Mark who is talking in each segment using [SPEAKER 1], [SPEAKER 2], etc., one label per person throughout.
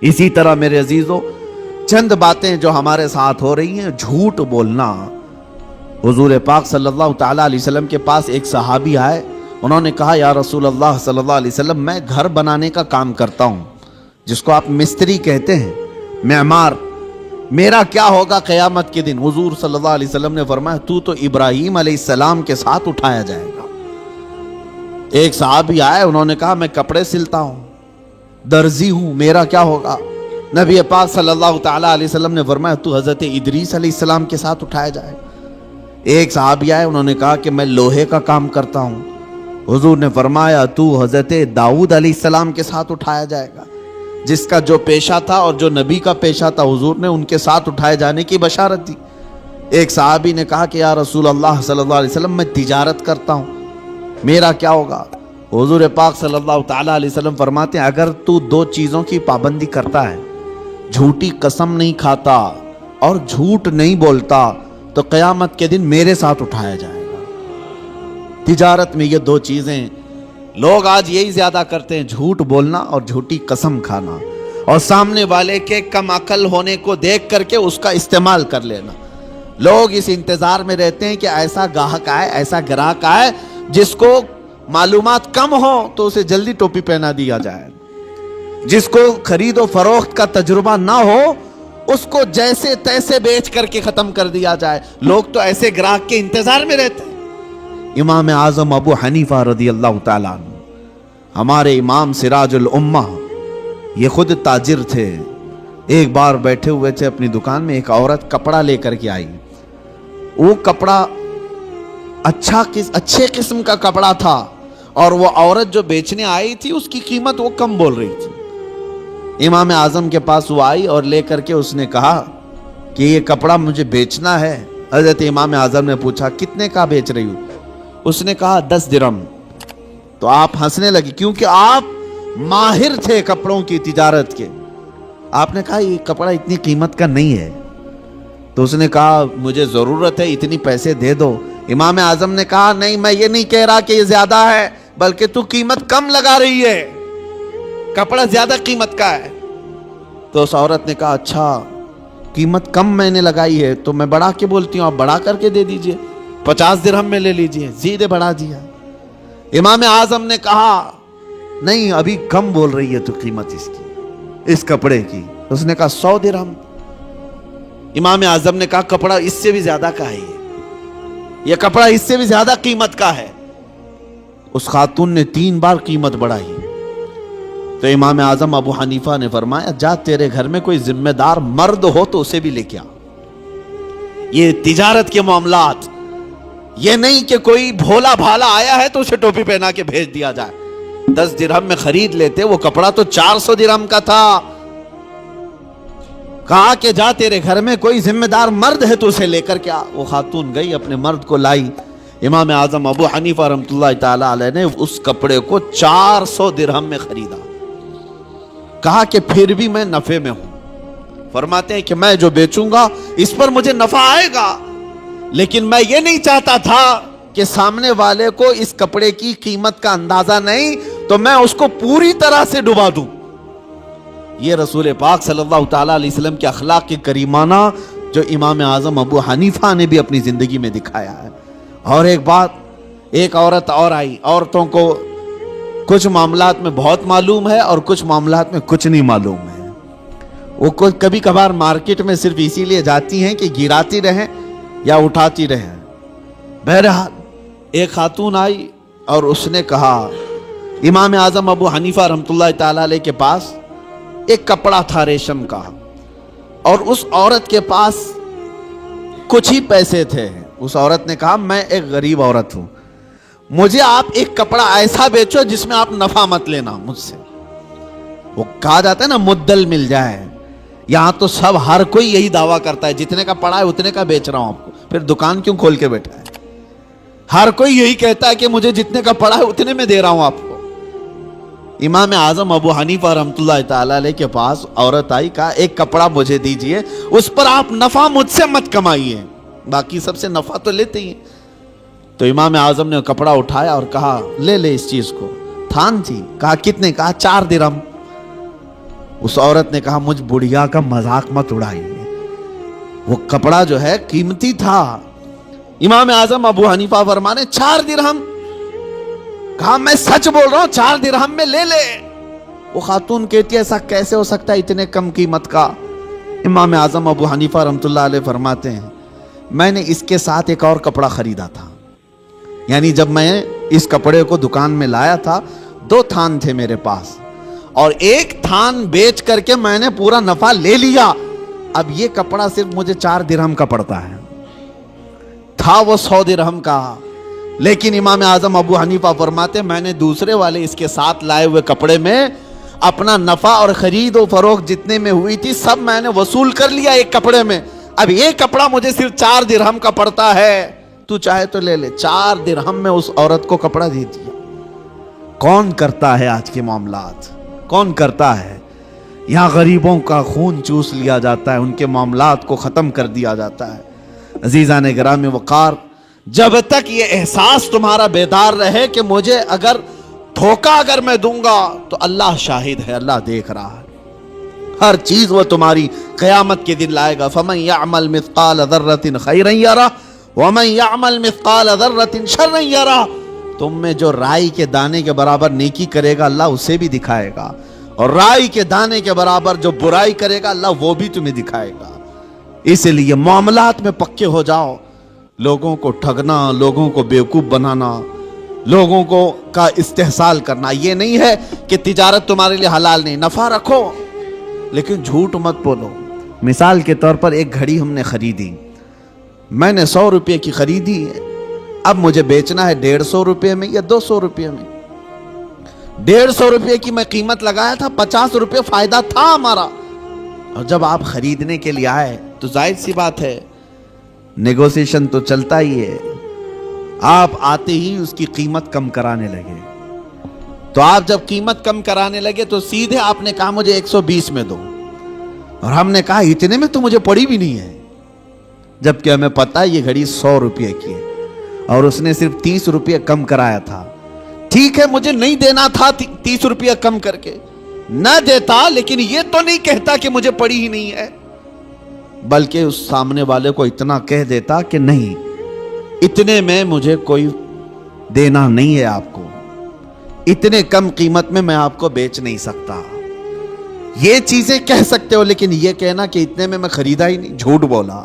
[SPEAKER 1] اسی طرح میرے عزیزو چند باتیں جو ہمارے ساتھ ہو رہی ہیں، جھوٹ بولنا۔ حضور پاک صلی اللہ تعالیٰ علیہ وسلم کے پاس ایک صحابی آئے، انہوں نے کہا یا رسول اللہ صلی اللہ علیہ وسلم، میں گھر بنانے کا کام کرتا ہوں، جس کو آپ مستری کہتے ہیں، معمار، میرا کیا ہوگا قیامت کے دن؟ حضور صلی اللہ علیہ وسلم نے فرمایا تو ابراہیم علیہ السلام کے ساتھ اٹھایا جائے گا۔ ایک صحابی آئے، انہوں نے کہا میں کپڑے سلتا ہوں، درزی ہوں، میرا کیا ہوگا؟ نبی پاک صلی اللہ تعالیٰ علیہ وسلم نے فرمایا تو حضرت ادریس علیہ السلام کے ساتھ اٹھایا جائے گا۔ ایک صحابی آئے، انہوں نے کہا کہ میں لوہے کا کام کرتا ہوں، حضور نے فرمایا تو حضرت داؤد علیہ السلام کے ساتھ اٹھایا جائے گا۔ جس کا جو پیشہ تھا اور جو نبی کا پیشہ تھا، حضور نے ان کے ساتھ اٹھائے جانے کی بشارت دی۔ ایک صحابی نے کہا کہ یا رسول اللہ صلی اللہ علیہ وسلم، میں تجارت کرتا ہوں، میرا کیا ہوگا؟ حضور پاک صلی اللہ تعالیٰ علیہ وسلم فرماتے ہیں اگر تو دو چیزوں کی پابندی کرتا ہے، جھوٹی قسم نہیں کھاتا اور جھوٹ نہیں بولتا، تو قیامت کے دن میرے ساتھ اٹھایا جائے گا۔ تجارت میں یہ دو چیزیں لوگ آج یہی زیادہ کرتے ہیں، جھوٹ بولنا اور جھوٹی قسم کھانا، اور سامنے والے کے کم عقل ہونے کو دیکھ کر کے اس کا استعمال کر لینا۔ لوگ اس انتظار میں رہتے ہیں کہ ایسا گاہک آئے، ایسا گراہک آئے جس کو معلومات کم ہو تو اسے جلدی ٹوپی پہنا دیا جائے، جس کو خرید و فروخت کا تجربہ نہ ہو اس کو جیسے تیسے بیچ کر کے ختم کر دیا جائے۔ لوگ تو ایسے گراہک کے انتظار میں رہتے ہیں۔ امام اعظم ابو حنیفہ رضی اللہ تعالیٰ عنہ، ہمارے امام سراج الامہ، یہ خود تاجر تھے۔ ایک بار بیٹھے ہوئے تھے اپنی دکان میں، ایک عورت کپڑا لے کر کے آئی۔ وہ کپڑا اچھے قسم کا کپڑا تھا، اور وہ عورت جو بیچنے آئی تھی اس کی قیمت وہ کم بول رہی تھی۔ امام اعظم کے پاس وہ آئی اور لے کر کے اس نے کہا کہ یہ کپڑا مجھے بیچنا ہے۔ حضرت امام اعظم نے پوچھا کتنے کا بیچ رہی ہوں؟ اس نے کہا 10 درہم۔ تو آپ ہنسنے لگی کیونکہ آپ ماہر تھے کپڑوں کی تجارت کے۔ آپ نے کہا یہ کپڑا اتنی قیمت کا نہیں ہے۔ تو اس نے کہا مجھے ضرورت ہے، اتنی پیسے دے دو۔ امام اعظم نے کہا نہیں، میں یہ نہیں کہہ رہا کہ یہ زیادہ ہے، بلکہ تو قیمت کم لگا رہی ہے، کپڑا زیادہ قیمت کا ہے۔ تو اس عورت نے کہا اچھا قیمت کم میں نے لگائی ہے تو میں بڑھا کے بولتی ہوں، آپ بڑھا کر کے دے دیجئے، 50 درہم میں لے لیجئے۔ سیدھے بڑھا دیا۔ امام اعظم نے کہا نہیں، ابھی کم بول رہی ہے تو قیمت اس کی، اس کپڑے کی۔ اس نے کہا 100 درہم۔ امام اعظم نے کہا کپڑا اس سے بھی زیادہ کا ہے، یہ کپڑا اس سے بھی زیادہ قیمت کا ہے۔ اس خاتون نے 3 بار قیمت بڑھائی۔ تو امام اعظم ابو حنیفہ نے فرمایا جا تیرے گھر میں کوئی ذمہ دار مرد ہو تو اسے بھی لے کے آ۔ یہ تجارت کے معاملات، یہ نہیں کہ کوئی بھولا بھالا آیا ہے تو اسے ٹوپی پہنا کے بھیج دیا جائے۔ 10 درہم میں خرید لیتے، وہ کپڑا تو 400 درہم کا تھا۔ کہا کہ جا تیرے گھر میں کوئی ذمہ دار مرد ہے تو اسے لے کر کے آ۔ وہ خاتون گئی، اپنے مرد کو لائی۔ امام اعظم ابو حنیفہ رحمۃ اللہ تعالی علیہ نے اس کپڑے کو 400 درہم میں خریدا۔ کہا کہ پھر بھی میں نفع میں ہوں۔ فرماتے ہیں کہ میں جو بیچوں گا اس پر مجھے نفع آئے گا، لیکن میں یہ نہیں چاہتا تھا کہ سامنے والے کو اس کپڑے کی قیمت کا اندازہ نہیں تو میں اس کو پوری طرح سے ڈبا دوں۔ یہ رسول پاک صلی اللہ تعالیٰ علیہ وسلم کے اخلاق کے کریمانہ جو امام اعظم ابو حنیفہ نے بھی اپنی زندگی میں دکھایا ہے۔ اور ایک بات، ایک عورت اور آئی۔ عورتوں کو کچھ معاملات میں بہت معلوم ہے اور کچھ معاملات میں کچھ نہیں معلوم ہے۔ وہ کبھی کبھار مارکیٹ میں صرف اسی لیے جاتی ہیں کہ گراتی رہیں یا اٹھاتی رہیں۔ بہرحال ایک خاتون آئی اور اس نے کہا امام اعظم ابو حنیفہ رحمۃ اللہ تعالیٰ علیہ کے پاس ایک کپڑا تھا ریشم کا، اور اس عورت کے پاس کچھ ہی پیسے تھے۔ اس عورت نے کہا میں ایک غریب عورت ہوں، مجھے آپ ایک کپڑا ایسا بیچو جس میں آپ نفع مت لینا مجھ سے۔ وہ کہا جاتا ہے نا مدل مل جائے، یہاں تو سب ہر کوئی یہی دعویٰ کرتا ہے جتنے کا پڑا ہے اتنے کا بیچ رہا ہوں آپ کو، پھر دکان کیوں کھول کے بیٹھا ہے؟ ہر کوئی یہی کہتا ہے کہ مجھے جتنے کا پڑا ہے اتنے میں دے رہا ہوں آپ کو۔ امام اعظم ابو حنیفہ رحمۃ اللہ تعالی علیہ کے پاس عورت آئی، کہا ایک کپڑا مجھے دیجئے، اس پر آپ نفع مجھ سے مت کمائیے، باقی سب سے نفع تو لیتے ہی۔ تو امام اعظم نے کپڑا اٹھایا اور کہا لے لے اس چیز کو۔ تھان تھی، کہا کتنے؟ کہا 4 درہم۔ اس عورت نے کہا مجھ بڑھیا کا مذاق مت اڑائیے، وہ کپڑا جو ہے قیمتی تھا۔ امام اعظم ابو حنیفہ فرمانے 4 درہم۔ کہا میں سچ بول رہا ہوں، 4 درہم میں لے لے۔ وہ خاتون کہتی ہے ایسا کیسے ہو سکتا ہے اتنے کم قیمت کا؟ امام اعظم ابو حنیفہ رحمۃ اللہ علیہ فرماتے ہیں میں نے اس کے ساتھ ایک اور کپڑا خریدا تھا، یعنی جب میں اس کپڑے کو دکان میں لایا تھا 2 تھان تھے میرے پاس، اور 1 تھان بیچ کر کے میں نے پورا نفع لے لیا۔ اب یہ کپڑا صرف مجھے 4 درہم کا پڑتا ہے، تھا وہ 100 درہم کا۔ لیکن امام اعظم ابو حنیفہ فرماتے میں نے دوسرے والے اس کے ساتھ لائے ہوئے کپڑے میں اپنا نفع اور خرید و فروخت جتنے میں ہوئی تھی سب میں نے وصول کر لیا ایک کپڑے میں۔ اب یہ کپڑا مجھے صرف 4 درہم کا پڑتا ہے، تو چاہے تو لے لے۔ 4 درہم میں اس عورت کو کپڑا دے دیا۔ کون کرتا ہے آج کے معاملات؟ کون کرتا ہے؟ یہاں غریبوں کا خون چوس لیا جاتا ہے، ان کے معاملات کو ختم کر دیا جاتا ہے۔ عزیزان گرامی وقار، جب تک یہ احساس تمہارا بیدار رہے کہ مجھے اگر دھوکہ اگر میں دوں گا تو اللہ شاہد ہے، اللہ دیکھ رہا ہے، ہر چیز وہ تمہاری قیامت کے دن لائے گا۔ فَمَن يَعْمَلْ مِثْقَالَ ذَرَّةٍ خَيْرًا يَرَهُ وَمَن يَعْمَلْ مِثْقَالَ ذَرَّةٍ شَرًّا يَرَهُ۔ تم میں جو رائی کے دانے کے برابر نیکی کرے گا اللہ اسے بھی دکھائے گا، اور رائی کے دانے کے برابر جو برائی کرے گا اللہ وہ بھی تمہیں دکھائے گا۔ اس لیے معاملات میں پکے ہو جاؤ۔ لوگوں کو ٹھگنا، لوگوں کو بیوقوف بنانا، لوگوں کو کا استحصال کرنا یہ نہیں ہے کہ تجارت تمہارے لیے حلال نہیں، نفع رکھو لیکن جھوٹ مت بولو۔ مثال کے طور پر ایک گھڑی ہم نے خریدی، میں نے 100 روپے کی خریدی ہے، اب مجھے بیچنا ہے 150 روپے میں یا 200 روپے میں۔ 150 روپے کی میں قیمت لگایا تھا، 50 روپے فائدہ تھا ہمارا، اور جب آپ خریدنے کے لیے آئے تو ظاہر سی بات ہے نیگوسیشن تو چلتا ہی ہے۔ آپ آتے ہی اس کی قیمت کم کرانے لگے، تو آپ جب قیمت کم کرانے لگے تو سیدھے آپ نے کہا مجھے 120 میں دو، اور ہم نے کہا اتنے میں تو مجھے پڑی بھی نہیں ہے، جبکہ ہمیں پتا ہے یہ گھڑی 100 روپے کی ہے اور اس نے صرف 30 روپے کم کرایا تھا۔ ٹھیک ہے مجھے نہیں دینا تھا 30 روپے کم کر کے، نہ دیتا، لیکن یہ تو نہیں کہتا کہ مجھے پڑی ہی نہیں ہے، بلکہ اس سامنے والے کو اتنا کہہ دیتا کہ نہیں اتنے میں مجھے کوئی دینا نہیں ہے، آپ کو اتنے کم قیمت میں آپ کو بیچ نہیں سکتا۔ یہ چیزیں کہہ سکتے ہو، لیکن یہ کہنا کہ اتنے میں خریدا ہی نہیں، جھوٹ بولا،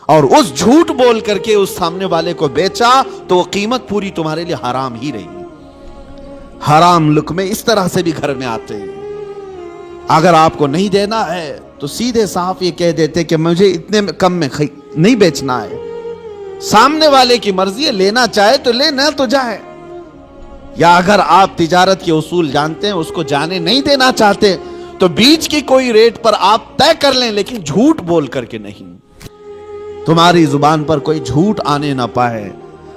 [SPEAKER 1] اور اس جھوٹ بول کر کے اس سامنے والے کو بیچا تو وہ قیمت پوری تمہارے لیے حرام ہی رہی۔ حرام لقمے اس طرح سے بھی گھر میں آتے ہیں۔ اگر آپ کو نہیں دینا ہے تو سیدھے صاف یہ کہہ دیتے کہ مجھے اتنے کم میں نہیں بیچنا ہے، سامنے والے کی مرضی ہے، لینا چاہے تو لے، نہ تو جائے۔ یا اگر آپ تجارت کے اصول جانتے ہیں اس کو جانے نہیں دینا چاہتے تو بیچ کی کوئی ریٹ پر آپ طے کر لیں، لیکن جھوٹ بول کر کے نہیں۔ تمہاری زبان پر کوئی جھوٹ آنے نہ پائے،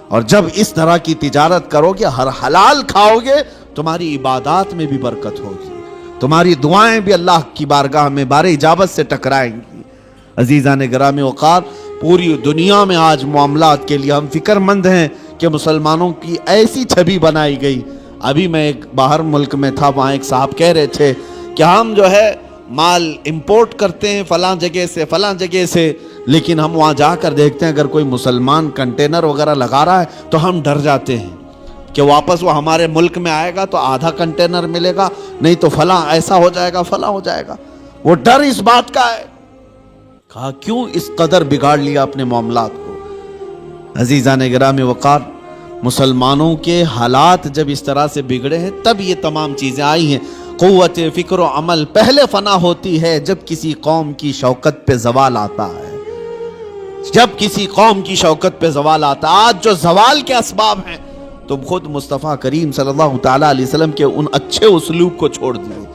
[SPEAKER 1] اور جب اس طرح کی تجارت کرو گے، ہر حلال کھاؤ گے، تمہاری عبادات میں بھی برکت ہوگی، تمہاری دعائیں بھی اللہ کی بارگاہ میں بار اجابت سے ٹکرائیں گی۔ عزیزان گرامی وقار، پوری دنیا میں آج معاملات کے لیے ہم فکر مند ہیں کہ مسلمانوں کی ایسی چھبی بنائی گئی۔ ابھی میں ایک باہر ملک میں تھا، وہاں ایک صاحب کہہ رہے تھے کہ ہم جو ہے مال امپورٹ کرتے ہیں فلاں جگہ سے فلاں جگہ سے، لیکن ہم وہاں جا کر دیکھتے ہیں اگر کوئی مسلمان کنٹینر وغیرہ لگا رہا ہے تو ہم ڈر جاتے ہیں کہ واپس وہ ہمارے ملک میں آئے گا تو آدھا کنٹینر ملے گا، نہیں تو فلاں ایسا ہو جائے گا، فلاں ہو جائے گا۔ وہ ڈر اس بات کا ہے۔ کہا کیوں اس قدر بگاڑ لیا اپنے معاملات کو؟ عزیزان گرامی وقار، مسلمانوں کے حالات جب اس طرح سے بگڑے ہیں تب یہ تمام چیزیں آئی ہیں۔ قوت فکر و عمل پہلے فنا ہوتی ہے جب کسی قوم کی شوکت پہ زوال آتا ہے، جب کسی قوم کی شوکت پہ زوال آتا ہے۔ آج جو زوال کے اسباب ہیں تم خود مصطفیٰ کریم صلی اللہ تعالیٰ علیہ وسلم کے ان اچھے اسلوب کو چھوڑ دیے،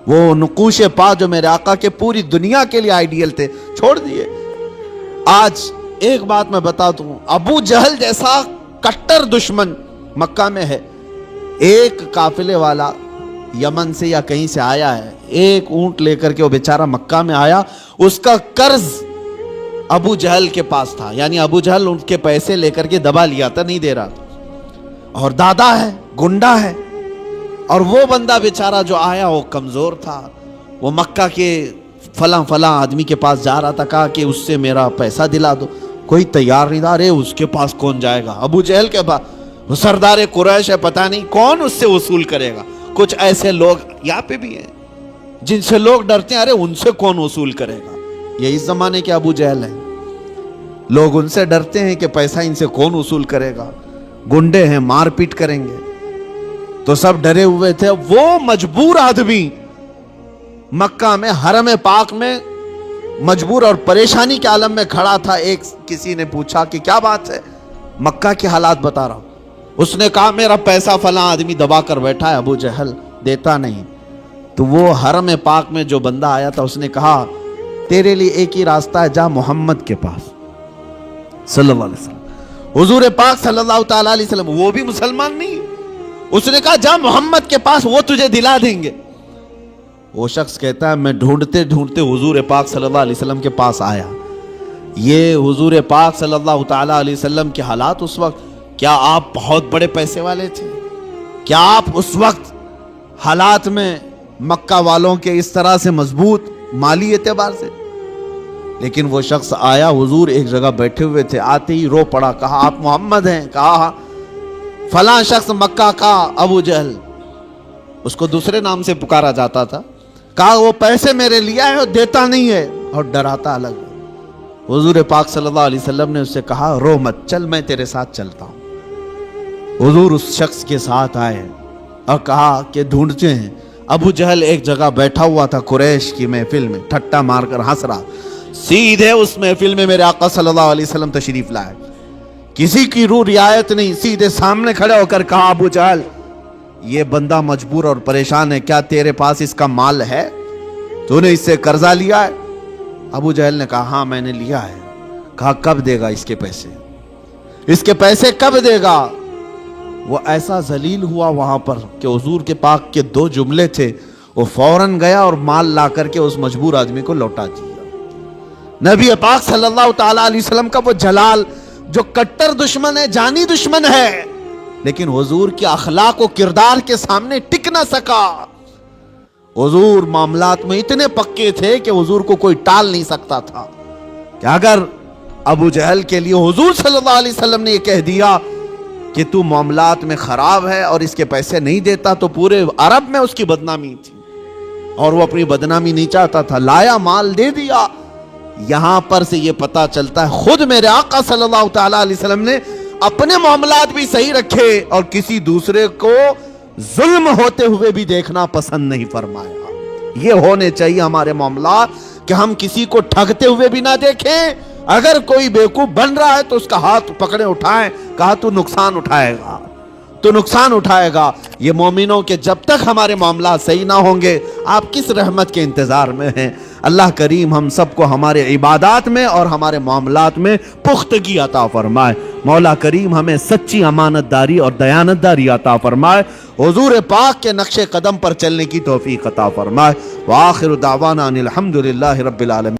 [SPEAKER 1] وہ نقوش پا جو میرے آقا کے پوری دنیا کے لیے آئیڈیل تھے، چھوڑ دیے۔ آج ایک بات میں بتا دوں، ابو جہل جیسا کٹر دشمن مکہ میں ہے، ایک قافلے والا یمن سے یا کہیں سے آیا ہے، ایک اونٹ لے کر کے وہ بیچارہ مکہ میں آیا، اس کا قرض ابو جہل کے پاس تھا، یعنی ابو جہل ان کے پیسے لے کر کے دبا لیا تھا، نہیں دے رہا تھا، اور دادا ہے، گنڈا ہے، اور وہ بندہ بیچارہ جو آیا وہ کمزور تھا، وہ مکہ کے فلاں فلاں آدمی کے پاس جا رہا تھا, کہا کہ اس سے میرا پیسہ دلا دو, کوئی تیار نہیں تھا. ارے اس کے پاس کون جائے گا, ابو جہل کے پاس, وہ سردار قریش ہے, پتہ نہیں کون اس سے وصول کرے گا. کچھ ایسے لوگ یہاں پہ بھی ہیں جن سے لوگ ڈرتے ہیں, ارے ان سے کون وصول کرے گا. یہ اس زمانے کے ابو جہل ہیں. لوگ ان سے ڈرتے ہیں کہ پیسہ ان سے کون وصول کرے گا, گنڈے ہیں, مار پیٹ کریں گے. تو سب ڈرے ہوئے تھے. وہ مجبور آدمی مکہ میں حرم پاک میں مجبور اور پریشانی کے عالم میں کھڑا تھا. ایک کسی نے پوچھا کہ کیا بات ہے, مکہ کے حالات بتا رہا ہوں. اس نے کہا میرا پیسہ فلاں آدمی دبا کر بیٹھا ہے, ابو جہل دیتا نہیں. تو وہ حرم پاک میں جو بندہ آیا تھا اس نے کہا تیرے لیے ایک ہی راستہ ہے, جا محمد کے پاس صلی اللہ علیہ وسلم. حضور پاک صلی اللہ تعالی علیہ وسلم, وہ بھی مسلمان نہیں. اس نے کہا جا محمد کے پاس, وہ تجھے دلا دیں گے. وہ شخص کہتا ہے میں ڈھونڈتے ڈھونڈتے حضور پاک صلی اللہ علیہ وسلم کے پاس آیا. یہ حضور پاک صلی اللہ تعالی علیہ وسلم کے حالات اس وقت, کیا آپ بہت بڑے پیسے والے تھے؟ کیا آپ اس وقت حالات میں مکہ والوں کے اس طرح سے مضبوط مالی اعتبار سے؟ لیکن وہ شخص آیا, حضور ایک جگہ بیٹھے ہوئے تھے, آتے ہی رو پڑا, کہا آپ محمد ہیں؟ کہا فلاں شخص مکہ کا ابو جہل, اس کو دوسرے نام سے پکارا جاتا تھا. کہا وہ پیسے میرے لیا ہے اور دیتا نہیں ہے اور ڈراتا الگ. حضور پاک صلی اللہ علیہ وسلم نے اس سے کہا رو مت, چل میں تیرے ساتھ چلتا ہوں. حضور اس شخص کے ساتھ آئے اور کہا کہ ڈھونڈتے ہیں. ابو جہل ایک جگہ بیٹھا ہوا تھا قریش کی محفل میں, ٹھٹا مار کر ہنس رہا. سیدھے اس محفل میں میرے آقا صلی اللہ علیہ وسلم تشریف لائے, کسی کی روح رعایت نہیں. سیدھے سامنے کھڑے ہو کر کہا ابو جہل یہ بندہ مجبور اور پریشان ہے, کیا تیرے پاس اس کا مال ہے؟ تو نے اس سے قرضہ لیا ہے؟ ابو جہل نے کہا ہاں میں نے لیا ہے. کہا کب دے گا اس کے پیسے؟ اس کے پیسے کب دے گا؟ وہ ایسا ذلیل ہوا وہاں پر کہ حضور کے پاک کے 2 جملے تھے, وہ فوراً گیا اور مال لا کر کے اس مجبور آدمی کو لوٹا دیا. نبی پاک صلی اللہ تعالی علیہ وسلم کا وہ جلال جو کٹر دشمن ہے, جانی دشمن ہے, لیکن حضور کے اخلاق و کردار کے سامنے ٹک نہ سکا. حضور معاملات میں اتنے پکے تھے کہ حضور کو کوئی ٹال نہیں سکتا تھا. کہ اگر ابو جہل کے لیے حضور صلی اللہ علیہ وسلم نے یہ کہہ دیا کہ تو معاملات میں خراب ہے اور اس کے پیسے نہیں دیتا, تو پورے عرب میں اس کی بدنامی تھی اور وہ اپنی بدنامی نہیں چاہتا تھا. لایا, مال دے دیا. یہاں پر سے یہ پتا چلتا ہے خود میرے آقا صلی اللہ تعالی علیہ وسلم نے اپنے معاملات بھی صحیح رکھے اور کسی دوسرے کو ظلم ہوتے ہوئے بھی دیکھنا پسند نہیں فرمایا. یہ ہونے چاہیے ہمارے معاملات کہ ہم کسی کو ٹھگتے ہوئے بھی نہ دیکھیں. اگر کوئی بیوقوف بن رہا ہے تو اس کا ہاتھ پکڑے اٹھائیں, کہا تو نقصان اٹھائے گا, تو نقصان اٹھائے گا. یہ مومنوں کے جب تک ہمارے معاملات صحیح نہ ہوں گے آپ کس رحمت کے انتظار میں ہیں؟ اللہ کریم ہم سب کو ہمارے عبادات میں اور ہمارے معاملات میں پختگی عطا فرمائے. مولا کریم ہمیں سچی امانت داری اور دیانت داری عطا فرمائے. حضور پاک کے نقش قدم پر چلنے کی توفیق عطا فرمائے. وآخر دعوانا ان الحمدللہ رب العالمین.